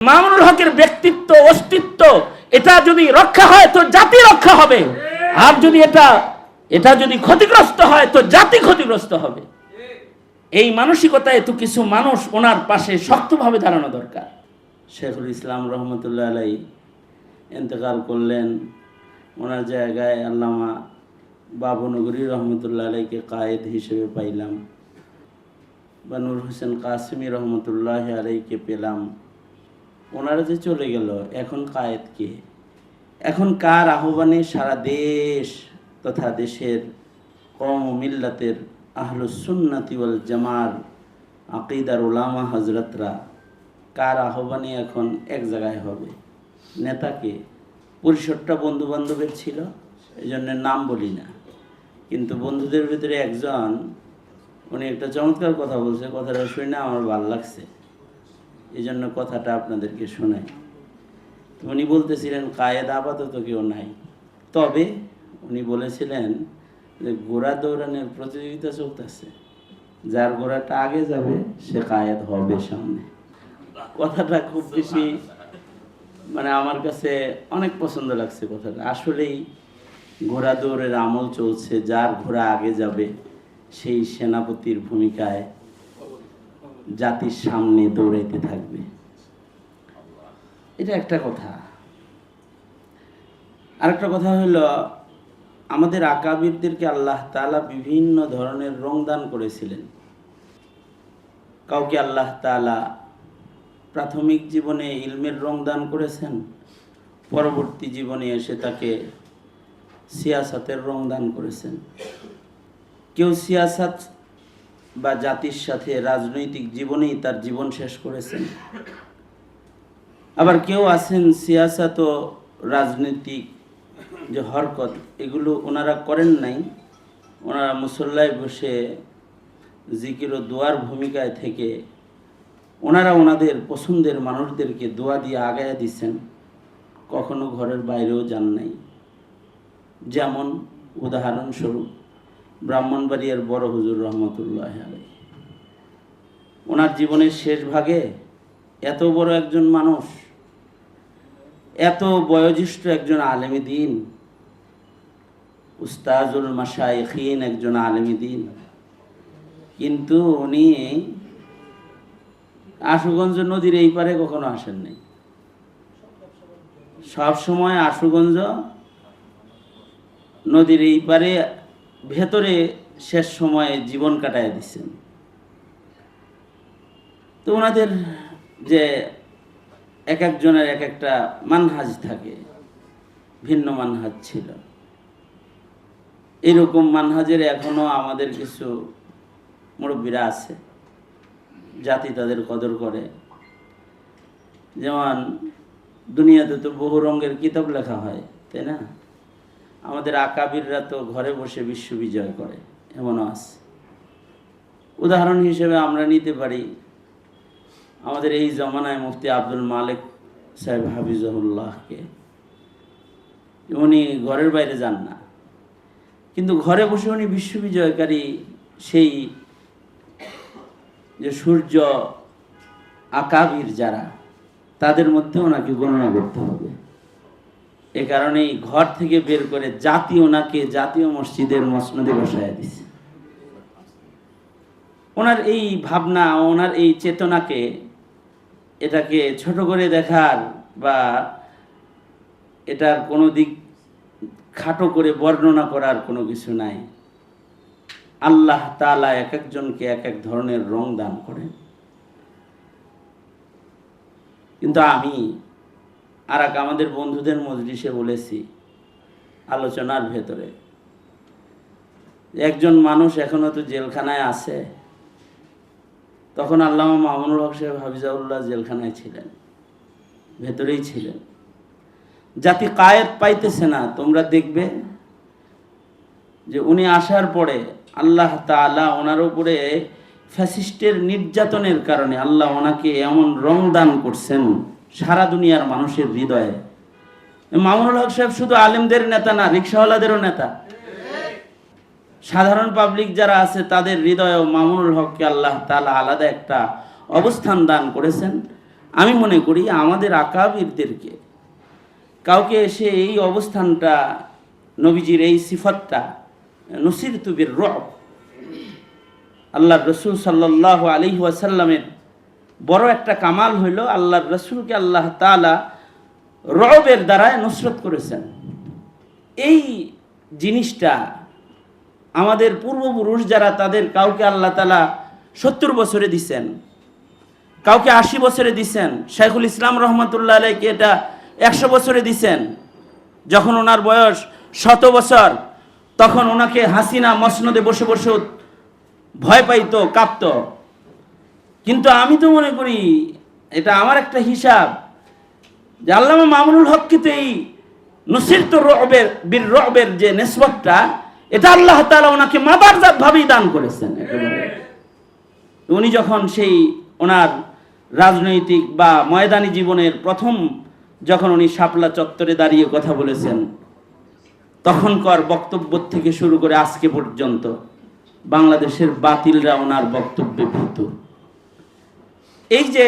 মামুনুল হকের ব্যক্তিত্ব, অস্তিত্ব এটা যদি রক্ষা হয় তো জাতি রক্ষা হবে, আর যদি এটা যদি ক্ষতিগ্রস্ত হয় তো জাতি ক্ষতিগ্রস্ত হবে। এই মানসিকতায় তো কিছু মানুষ ওনার পাশে শক্তভাবে দাঁড়ানো দরকার। শেখুল ইসলাম রহমতুল্লাহ আলাই ইন্তেকাল করলেন। ওনার জায়গায় আল্লামা বাবুনগরী রহমতুল্লাহ আলাইকে কায়েদ হিসেবে পাইলাম, বা নূর হোসেন কাসিমি রহমতুল্লাহ আলাইকে পেলাম। ওনারা যে চলে গেল, এখন কায়েদ কে? এখন কার আহ্বানে সারা দেশ তথা দেশের কওম ও মিল্লাতের আহলুস সুন্নাতি ওয়াল জামার আকিদার উলামা হজরতরা কার আহ্বানে এখন এক জায়গায় হবে? নেতাকে? পরিষদটা বন্ধু বান্ধবের ছিল, এই জন্য নাম বলি না, কিন্তু বন্ধুদের ভিতরে একজন, উনি একটা চমৎকার কথা বলছে, কথাটা শুনে আমার ভালো লাগছে, এই জন্য কথাটা আপনাদেরকে শোনাই। উনি বলতেছিলেন কায়েদ আপাতত কেউ নাই, তবে উনি বলেছিলেন যে ঘোড়া দৌড়ানোর প্রতিযোগিতা চলতেছে, যার ঘোড়াটা আগে যাবে সে কায়েদ হবে সামনে। কথাটা খুব বেশি আমার কাছে অনেক পছন্দ লাগছে কথাটা। আসলেই ঘোড়া দৌড়ের আমল চলছে, যার ঘোড়া আগে যাবে সেই সেনাপতির ভূমিকায় জাতির সামনে দৌড়াইতে থাকবে। এটা একটা কথা। আরেকটা কথা হলো, আমাদের আকাবিরদেরকে আল্লাহ তাআলা বিভিন্ন ধরনের রং দান করেছিলেন। কাউকে আল্লাহ তাআলা প্রাথমিক জীবনে ইলমের রং দান করেছেন, পরবর্তী জীবনে এসে তাকে সিয়াসাতের রং দান করেছেন। কেউ সিয়াসাত বা জাতির সাথে রাজনৈতিক জীবনেই তার জীবন শেষ করেছেন, আবার কেউ আছেন সিয়াসাত ও রাজনৈতিক যে হরকত এগুলো ওনারা করেন নাই, ওনারা মুসল্লায় বসে জিকির ও দোয়ার ভূমিকায় থেকে ওনারা ওনাদের পছন্দের মানুষদেরকে দোয়া দিয়ে আগায়া দিচ্ছেন, কখনো ঘরের বাইরেও যান নাই। যেমন উদাহরণস্বরূপ ব্রাহ্মণবাড়িয়ার বড় হুজুর রহমতুল্লাহ আলাইহি, ওনার জীবনের শেষ ভাগে এত বড় একজন মানুষ, এত বয়োজ্যেষ্ঠ একজন আলেমে দ্বীন, উস্তাজুল মাশায়েখিন একজন আলেমে দ্বীন, কিন্তু উনি আশুগঞ্জ নদীর এই পারে কখনো আসেন নাই। সব সময় আশুগঞ্জ নদীর এই পারে ভেতরে শেষ সময়ে জীবন কাটায় দিচ্ছেন। তো ওনাদের যে এক একজনের এক একটা মানহাজ থাকে, ভিন্ন মানহাজ ছিল। এইরকম মানহাজের এখনো আমাদের কিছু মুরব্বীরা আছে, জাতি তাদের কদর করে। যেমন দুনিয়াতে তো বহু রঙের কিতাব লেখা হয়, তাই না? আমাদের আকাবিররা তো ঘরে বসে বিশ্ববিজয় করে, এমনও আছে। উদাহরণ হিসেবে আমরা নিতে পারি আমাদের এই জমানায় মুফতি আব্দুল মালিক সাহেব হাফিজহুল্লাহকে। উনি ঘরের বাইরে যান না, কিন্তু ঘরে বসে উনি বিশ্ববিজয়কারী সেই যে সূর্য আকাবির যারা, তাদের মধ্যে ওনাকে গণনা করতে হবে। এ কারণেই ঘর থেকে বের করে জাতি ওনাকে জাতীয় মসজিদের মসনদে বসায় দিছে। ওনার এই ভাবনা, ওনার এই চেতনাকে, এটাকে ছোট করে দেখার বা এটার কোনো দিক খাটো করে বর্ণনা করার কোনো কিছু নাই। আল্লাহ তাআলা এক একজনকে এক এক ধরনের রং দান করেন। কিন্তু আমি আর আমাদের বন্ধুদের মজলিসে বলেছি আলোচনার ভেতরে, একজন মানুষ এখনো তো জেলখানায় আছে। তখন আল্লামা মামুনুল হক সাহেব হাফিজাহুল্লাহ জেলখানায় ছিলেন, ভেতরেই ছিলেন। জাতি কায়েদ পাইতেছে না, তোমরা দেখবে যে উনি আসার পরে আল্লাহ তাআলা ওনার উপরে ফ্যাসিস্টের নির্যাতনের কারণে আল্লাহ ওনাকে এমন রং দান করছেন সারা দুনিয়ার মানুষের হৃদয়ে। মামুনুল হক সাহেব শুধু আলেমদের নেতা না, রিকশাওয়ালাদেরও নেতা। সাধারণ পাবলিক যারা আছে তাদের হৃদয়েও মামুনুল হককে আল্লাহ তাআলা আলাদা একটা অবস্থান দান করেছেন। আমি মনে করি আমাদের আকাবিরদেরকে কাউকে এসে এই অবস্থানটা, নবীজির এই সিফাতটা, নুসিরতু বির রুব, আল্লাহর রসুল সাল্লাল্লাহু আলাইহি ওয়াসাল্লামের বড় একটা কামাল হইল আল্লাহর রসুলকে আল্লাহ তাআলা রবের দ্বারায় নুসরত করেছেন। এই জিনিসটা আমাদের পূর্বপুরুষ যারা, তাদের কাউকে আল্লাহ তাআলা 70 বছরে দিছেন, কাউকে 80 বছরে দিছেন। শাইখুল ইসলাম রহমতুল্লাহ আলাইকে এটা 100 বছরে দিছেন। যখন ওনার বয়স 100 বছর, তখন ওনাকে হাসিনা মসনদে বসে বসে ভয় পাইতো, কাঁপতো। কিন্তু আমি তো মনে করি, এটা আমার একটা হিসাব, যে আল্লামা মামুনুল হককে তো এই নুসিরতু রুবের বির রুবের যে নিসবতটা, এটা আল্লাহ তাআলা ওনাকে মাদারজাত ভাবেই দান করেছেন। উনি যখন সেই ওনার রাজনৈতিক বা ময়দানি জীবনের প্রথম যখন উনি শাপলা চত্বরে দাঁড়িয়ে কথা বলেছেন, তখনকার বক্তব্য থেকে শুরু করে আজকে পর্যন্ত বাংলাদেশের বাতিলরা ওনার বক্তব্যে ভীত। এই যে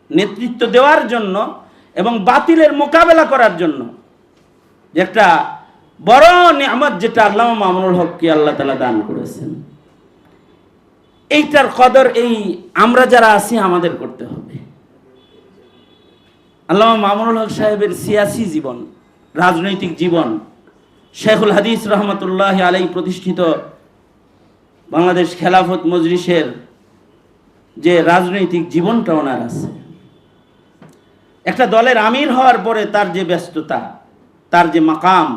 নেতৃত্ব দেওয়ার জন্য এবং বাতিলের মোকাবেলা করার জন্য যে একটা বড় নিয়ামত, যেটা আল্লামা মামুনুল হককে আল্লাহ তাআলা দান করেছেন, এইটার কদর এই আমরা যারা আছি আমাদের করতে হবে। আল্লামা মামুনুল হক সাহেবের সিয়াসি জীবন, রাজনৈতিক জীবন, শেখুল হাদিস রহমতুল্লাহ আলাইহি প্রতিষ্ঠিত বাংলাদেশ খেলাফত মজলিসের যে রাজনৈতিক জীবনটা ওনার আছে, একটা দলের আমির হওয়ার পরে তার যে ব্যস্ততা, তার যে মাকাম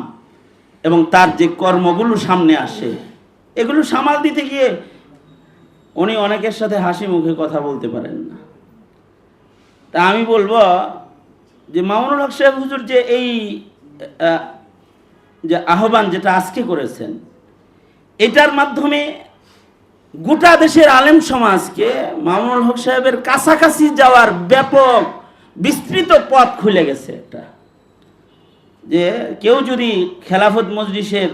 এবং তার যে কর্মগুলো সামনে আসে, এগুলো সামাল দিতে গিয়ে উনি অনেকের সাথে হাসি মুখে কথা বলতে পারেন না। তা আমি বলবো যে মামুনুল হক সাহেব হুজুর যে এই যে আহ্বান যেটা আজকে করেছেন, এটার মাধ্যমে গোটা দেশের আলেম সমাজকে মামুনুল হক সাহেবের কাছাকাছি যাওয়ার ব্যাপক বিস্তৃত পথ খুলে গেছে। একটা যে কেউ যদি খেলাফত মজলিসের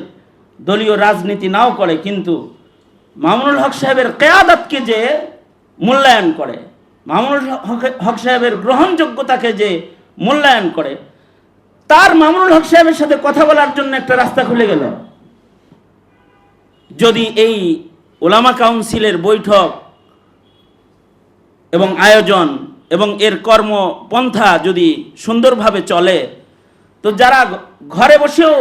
দলীয় রাজনীতি নাও করে, কিন্তু মামুনুল হক সাহেবের কিয়াদতকে যে মূল্যায়ন করে, মামুনুল হক সাহেবের গ্রহণযোগ্যতাকে যে মূল্যায়ন করে, তার মামুনুল হক সাহেবের সাথে কথা বলার জন্য একটা রাস্তা খুলে গেল। যদি এই উলামা কাউন্সিলের বৈঠক এবং আয়োজন এবং এর কর্মপন্থা যদি সুন্দরভাবে চলে, তো যারা ঘরে বসেও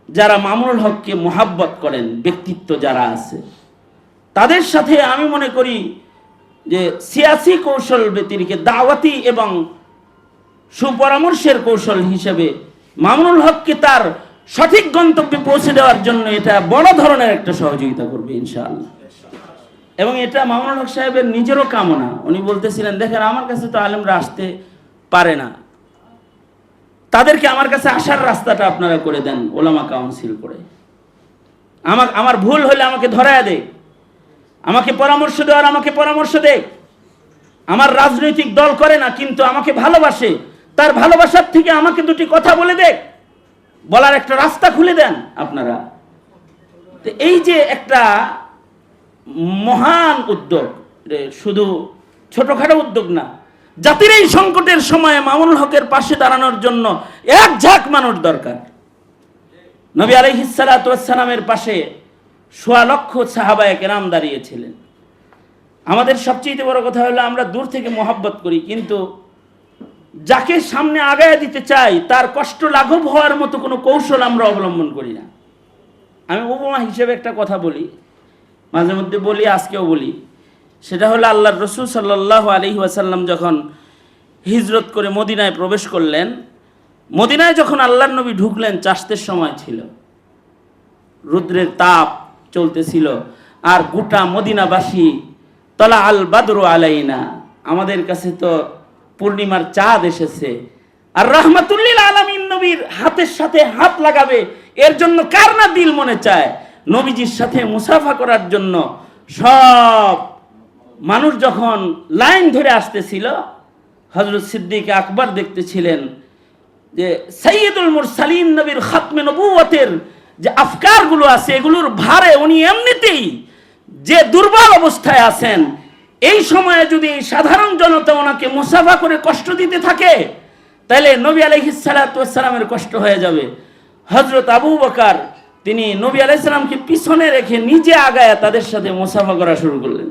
যারা মামুনুল হককে মোহাব্বত করেন, ব্যক্তিত্ব যারা আছে, তাদের সাথে আমি মনে করি যে সিয়াসি কৌশল ব্যতিরিকে দাওয়াতি এবং সুপরামর্শের কৌশল হিসেবে মামুনুল হককে তার সঠিক গন্তব্যে পৌঁছে দেওয়ার জন্য এটা বড় ধরনের একটা সহযোগিতা করবে ইনশাআল্লাহ। এবং এটা মামুনুল হক সাহেবের নিজেরও কামনা। উনি বলতেছিলেন, দেখেন আমার কাছে তো আলেমরা আসতে পারে না, তাদেরকে আমার কাছে আসার রাস্তাটা আপনারা করে দেন ওলামা কাউন্সিল করে। আমার ভুল হলে আমাকে ধরায় দেয়, আমাকে পরামর্শ দেওয়ার আমাকে পরামর্শ দেয়। আমার রাজনৈতিক দল করে না, কিন্তু আমাকে ভালোবাসে, তার ভালোবাসার থেকে আমাকে দুটি কথা বলে দেয়, বলার একটা রাস্তা খুলে দেন আপনারা। তো এই যে একটা মহান উদ্যোগ, শুধু ছোটখাটো উদ্যোগ না, জাতির এই সংকটের সময়ে মামুনুল হকের পাশে দাঁড়ানোর জন্য এক ঝাঁক মানুষ দরকার। নবী আলাইহিস সালাতু ওয়াস সালামের পাশে ১৬ লক্ষ সাহাবায়ে কেরাম দাঁড়িয়েছিলেন। আমাদের সবচেয়ে বড় কথা হলো আমরা দূর থেকে মহব্বত করি, কিন্তু যাকে সামনে আগায় দিতে চাই তার কষ্ট লাঘব হওয়ার মতো কোনো কৌশল আমরা অবলম্বন করি না। আমি উপমা হিসেবে একটা কথা বলি, মাঝে মধ্যে বলি, আজকেও বলি। সেটা হলো আল্লাহর রসুল সাল্লাল্লাহু আলাইহি ওয়াসাল্লাম যখন হিজরত করে মদিনায় প্রবেশ করলেন, মদিনায় যখন আল্লাহর নবী ঢুকলেন, চাষতের সময় ছিল, রৌদ্রের তাপ চলতেছিল, আর গোটা মদিনাবাসী তলা আল বাদরু আলাইনা, আমাদের কাছে তো পূর্ণিমার চাঁদ এসেছে, আর রাহমাতুল্লিল আলামিন নবীর হাতের সাথে হাত লাগাবে, এর জন্য কার না দিল মনে চায়। নবীজির সাথে মুসাফা করার জন্য সব মানুষ যখন লাইন ধরে আসতেছিল, হযরত সিদ্দিক আকবর দেখতেছিলেন যে সাইয়্যিদুল মুরসালিন নবীর খাতমে নবুয়তের যে আফকারগুলো আছে, এগুলোর ভারে উনি এমনিতেই যে দুর্বল অবস্থায় আছেন, এই সময়ে যদি সাধারণ জনতা ওনাকে মুসাফা করে কষ্ট দিতে থাকে, তাহলে নবী আলাইহিস সালাতু ওয়াস সালামের কষ্ট হয়ে যাবে। হযরত আবু বকর তিনি নবী আলাইহিস সালামকে পিছনে রেখে নিজে আগায়া তাদের সাথে মুসাফা করা শুরু করলেন।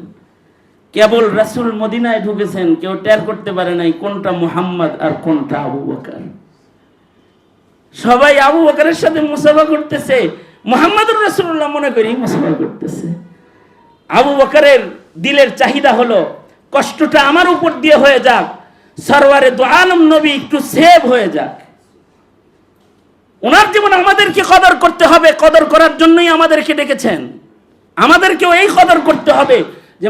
কেবল রাসূল মদিনায় ঢুকেছেন, কেউ টের করতে পারে নাই কোনটা মুহাম্মদ আর কোনটা আবু বকর। সবাই আবু বকরের সাথে মুসাফা করতেছে, মুহাম্মদুর রাসূলুল্লাহ মনে করি মুসাফা করতেছে। আবু বকরের দিলের চাহিদা হলো কষ্টটা আমার উপর দিয়ে হয়ে যাক, সরওয়ারে দু আলম নবী একটু সেভ হয়ে যাক। ওনার যেমন আমাদেরকে কদর করতে হবে, কদর করার জন্যই আমাদেরকে ডেকেছেন, আমাদেরকেও এই কদর করতে হবে